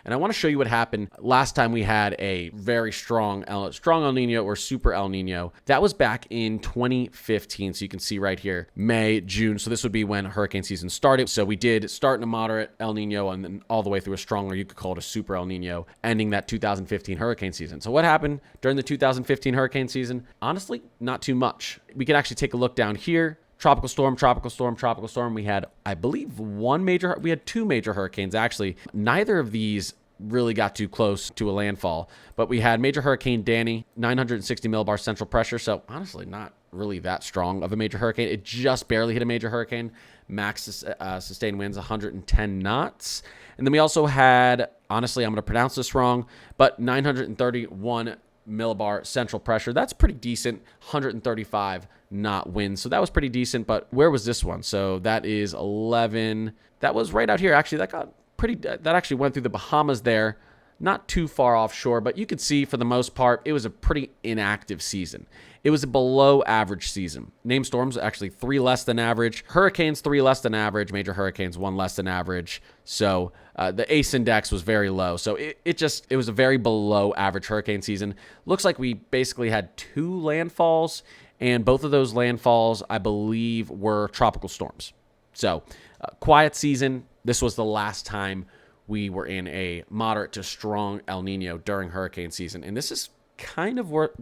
And I want to show you what happened last time we had a very strong El Nino or super El Nino. That was back in 2015. So you can see right here, May, June. So this would be when hurricane season started. So we did start in a moderate El Nino and then all the way through a strong, or you could call it a super El Nino, ending that 2015 hurricane season. So what happened during the 2015 hurricane season? Honestly, not too much. We could actually take a look down here. Tropical storm, tropical storm, tropical storm. We had, I believe, we had two major hurricanes, actually. Neither of these really got too close to a landfall, but we had Major Hurricane Danny, 960 millibar central pressure. So honestly, not really that strong of a major hurricane. It just barely hit a major hurricane. Max sustained winds, 110 knots. And then we also had, honestly, I'm going to pronounce this wrong, but 931 millibar central pressure. That's pretty decent. 135 knot winds. So that was pretty decent. But where was this one? So that is 11. That was right out here. Actually, that actually went through the Bahamas there. Not too far offshore, but you could see for the most part, it was a pretty inactive season. It was a below average season. Named storms, actually 3 less than average. Hurricanes, 3 less than average. Major hurricanes, 1 less than average. So the ACE index was very low. So it was a very below average hurricane season. Looks like we basically had 2 landfalls, and both of those landfalls, I believe, were tropical storms. So quiet season. This was the last time we were in a moderate to strong El Nino during hurricane season. And this is kind of what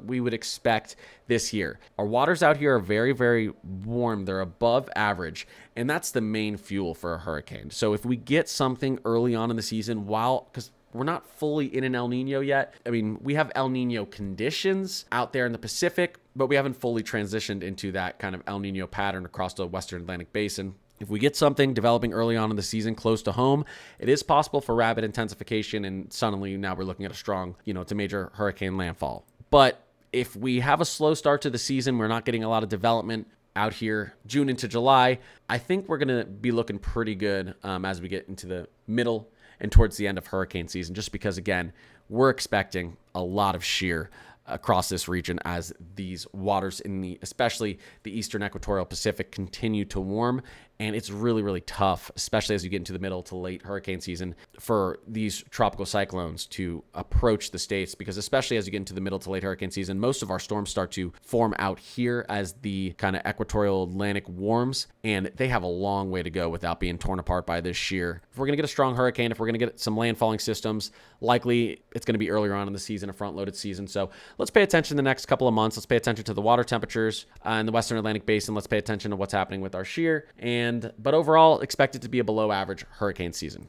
we would expect this year. Our waters out here are very, very warm. They're above average, and that's the main fuel for a hurricane. So if we get something early on in the season, because we're not fully in an El Nino yet. I mean, we have El Nino conditions out there in the Pacific, but we haven't fully transitioned into that kind of El Nino pattern across the Western Atlantic Basin. If we get something developing early on in the season close to home, it is possible for rapid intensification, and suddenly now we're looking at a strong, it's a major hurricane landfall. But if we have a slow start to the season, we're not getting a lot of development out here June into July, I think we're going to be looking pretty good as we get into the middle and towards the end of hurricane season, just because, again, we're expecting a lot of shear across this region as these waters especially the eastern equatorial Pacific continue to warm. And it's really, really tough, especially as you get into the middle to late hurricane season, for these tropical cyclones to approach the states, because especially as you get into the middle to late hurricane season, most of our storms start to form out here as the kind of equatorial Atlantic warms, and they have a long way to go without being torn apart by this shear. If we're going to get a strong hurricane, if we're going to get some landfalling systems, likely it's going to be earlier on in the season, a front-loaded season. So let's pay attention the next couple of months. Let's pay attention to the water temperatures in the Western Atlantic Basin. Let's pay attention to what's happening with our shear. But overall, expect it to be a below average hurricane season.